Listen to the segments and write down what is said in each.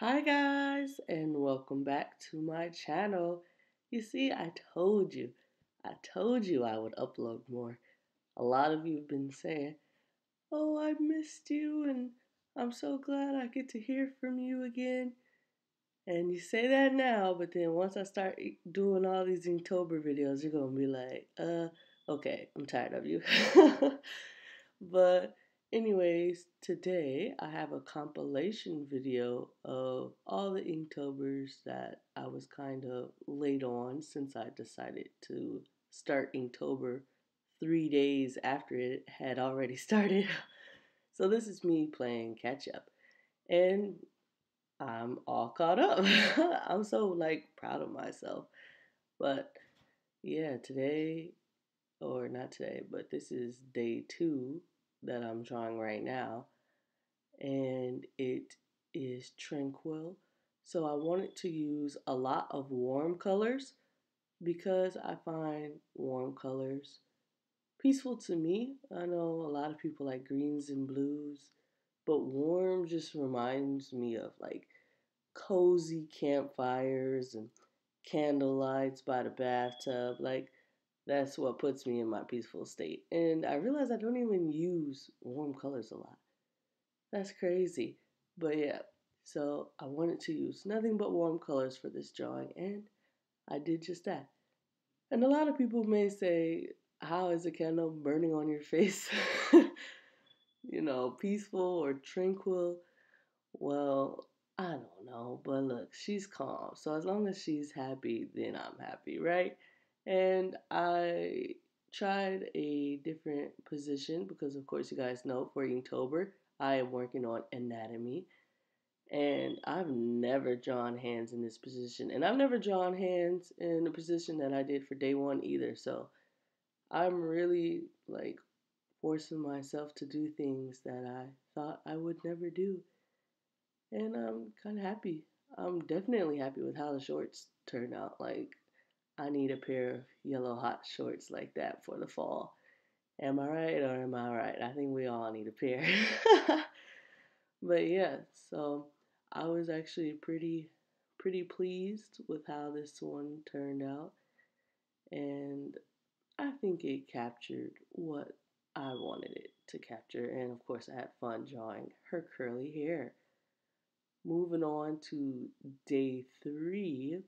Hi guys, and welcome back to my channel. You see, I told you I would upload more. A lot of you have been saying, "Oh, I missed you and I'm so glad I get to hear from you again." And you say that now, but then once I start doing all these Inktober videos, you're gonna be like, okay, I'm tired of you." But anyways, today I have a compilation video of all the Inktobers that I was kind of late on since I decided to start Inktober 3 days after it had already started. So this is me playing catch up. And I'm all caught up. I'm so proud of myself. But yeah, today, or not today, but this is day 2 that I'm drawing right now, and it is tranquil. So I wanted to use a lot of warm colors because I find warm colors peaceful to me. I know a lot of people like greens and blues, but warm just reminds me of cozy campfires and candle lights by the bathtub. That's what puts me in my peaceful state. And I realize I don't even use warm colors a lot. That's crazy. But yeah, so I wanted to use nothing but warm colors for this drawing, and I did just that. And a lot of people may say, how is a candle burning on your face? Peaceful or tranquil? Well, I don't know, but look, she's calm. So as long as she's happy, then I'm happy, right? And I tried a different position because, of course, you guys know for Inktober, I am working on anatomy. And I've never drawn hands in this position. And I've never drawn hands in the position that I did for day 1 either. So I'm really forcing myself to do things that I thought I would never do. And I'm kind of happy. I'm definitely happy with how the shorts turned out. I need a pair of yellow hot shorts like that for the fall. Am I right or am I right? I think we all need a pair. But yeah, so I was actually pretty pleased with how this one turned out. And I think it captured what I wanted it to capture. And of course, I had fun drawing her curly hair. Moving on to day 3,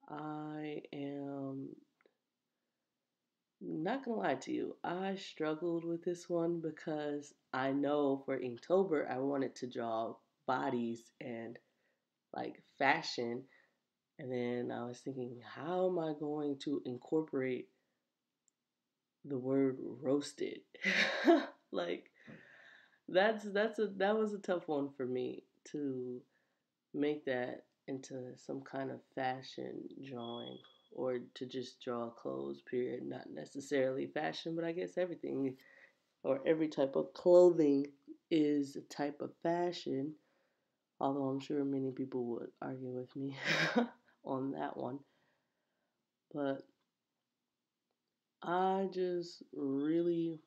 I am not gonna lie to you, I struggled with this one because I know for Inktober I wanted to draw bodies and fashion, and then I was thinking, how am I going to incorporate the word roasted? like that was a tough one for me to make that into some kind of fashion drawing, or to just draw clothes, period. Not necessarily fashion, but I guess everything or every type of clothing is a type of fashion, although I'm sure many people would argue with me on that one. But I just really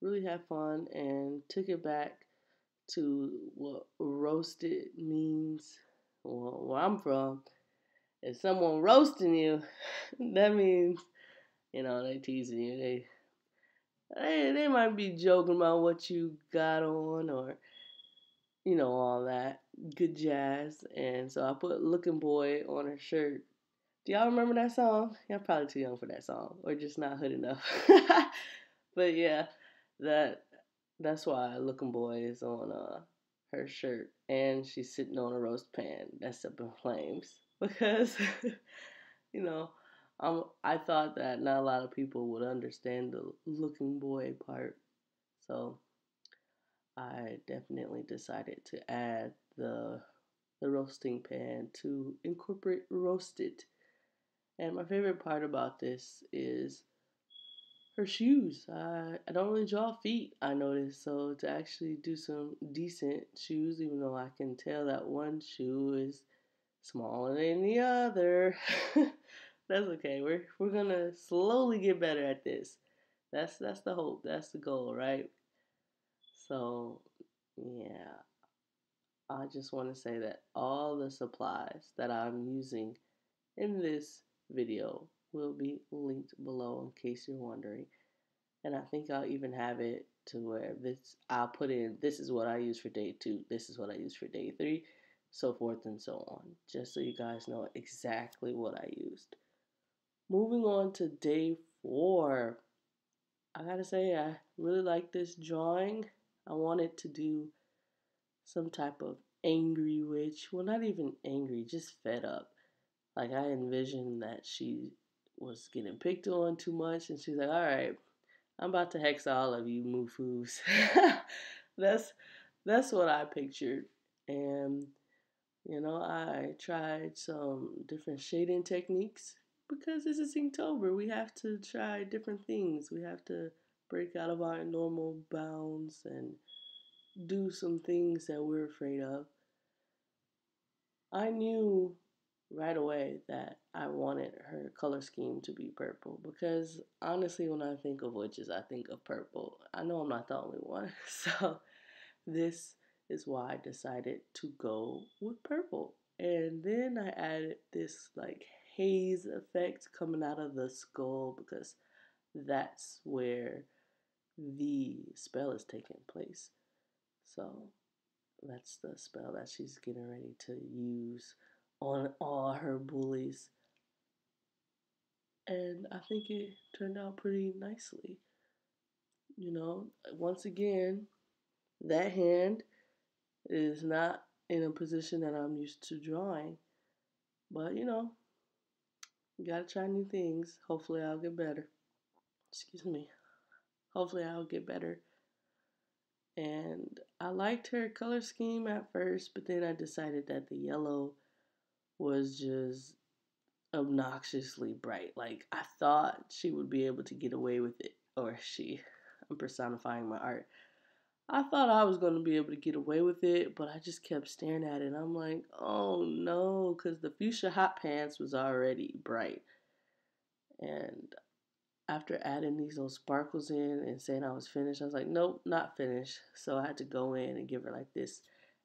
had fun and took it back to what roasted means. Well, where I'm from, if someone roasting you, that means, they teasing you. They might be joking about what you got on, or all that good jazz. And so I put "Looking Boy" on her shirt. Do y'all remember that song? Y'all probably too young for that song, or just not hood enough. But yeah, that's why "Looking Boy" is on her shirt, and she's sitting on a roast pan that's up in flames because you know I thought that not a lot of people would understand the "looking boy" part, so I definitely decided to add the roasting pan to incorporate roasted. And my favorite part about this is her shoes. I don't really draw feet, I noticed, so to actually do some decent shoes, even though I can tell that one shoe is smaller than the other. That's okay. We're gonna slowly get better at this. That's the hope. That's the goal, right? So yeah, I just want to say that all the supplies that I'm using in this video will be linked below in case you're wondering. And I think I'll even have it to where I'll put in, this is what I use for day 2, this is what I use for day 3, so forth and so on, just so you guys know exactly what I used. Moving on to day 4, I gotta say I really like this drawing. I wanted to do some type of angry witch. Well, not even angry, just fed up. Like I envisioned that she was getting picked on too much, and she's like, "All right, I'm about to hex all of you, moofus." that's what I pictured, and I tried some different shading techniques because this is Inktober. We have to try different things. We have to break out of our normal bounds and do some things that we're afraid of. I knew right away that I wanted her color scheme to be purple because honestly, when I think of witches, I think of purple. I know I'm not the only one. So this is why I decided to go with purple. And then I added this like haze effect coming out of the skull because that's where the spell is taking place. So that's the spell that she's getting ready to use on all her bullies. And I think it turned out pretty nicely. Once again, that hand is not in a position that I'm used to drawing. But, you gotta try new things. Hopefully I'll get better. Excuse me. Hopefully I'll get better. And I liked her color scheme at first, but then I decided that the yellow was just obnoxiously bright. Like I thought she would be able to get away with it, or I'm personifying my art. I thought I was going to be able to get away with it, but I just kept staring at it. And I'm like, oh no, because the fuchsia hot pants was already bright. And after adding these little sparkles in and saying I was finished, I was like, nope, not finished. So I had to go in and give her like this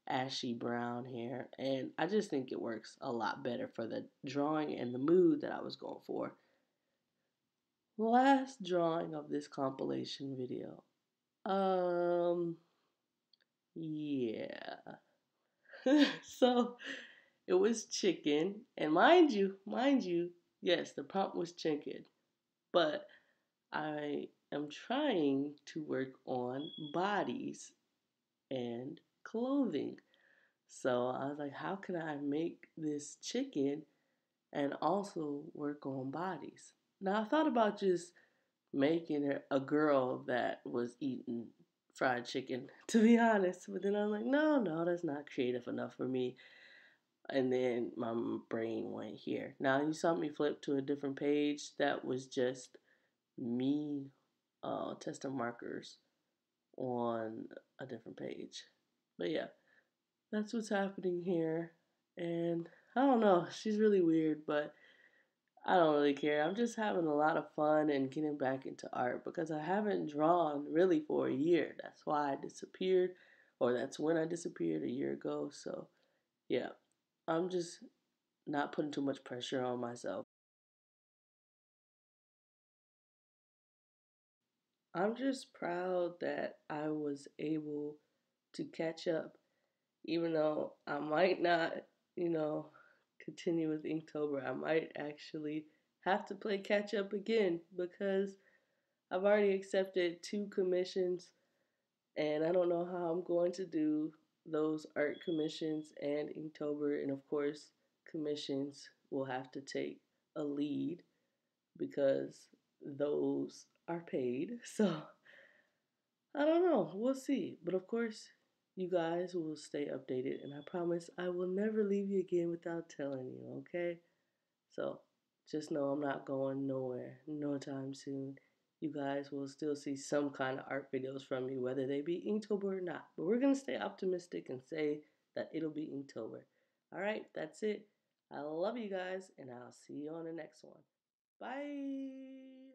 ashy brown hair. And I just think it works a lot better for the drawing and the mood that I was going for. Last drawing of this compilation video. Yeah. So it was chicken, and mind you, yes, the prompt was chicken, but I am trying to work on bodies and clothing. So I was like, how can I make this chicken and also work on bodies? Now I thought about just making her a girl that was eating fried chicken, to be honest. But then I was like, no, that's not creative enough for me. And then my brain went here. Now you saw me flip to a different page. That was just me testing markers on a different page. But yeah, that's what's happening here. And I don't know, she's really weird, but I don't really care. I'm just having a lot of fun and getting back into art because I haven't drawn really for a year. That's why I disappeared, or that's when I disappeared a year ago. So yeah, I'm just not putting too much pressure on myself. I'm just proud that I was able to catch up, even though I might not, you know, continue with Inktober. I might actually have to play catch up again because I've already accepted 2 commissions and I don't know how I'm going to do those art commissions and Inktober. And of course, commissions will have to take a lead because those are paid. So I don't know. We'll see. But of course, you guys will stay updated. And I promise I will never leave you again without telling you, okay? So just know I'm not going nowhere no time soon. You guys will still see some kind of art videos from me, whether they be Inktober or not. But we're going to stay optimistic and say that it'll be Inktober. All right, that's it. I love you guys, and I'll see you on the next one. Bye.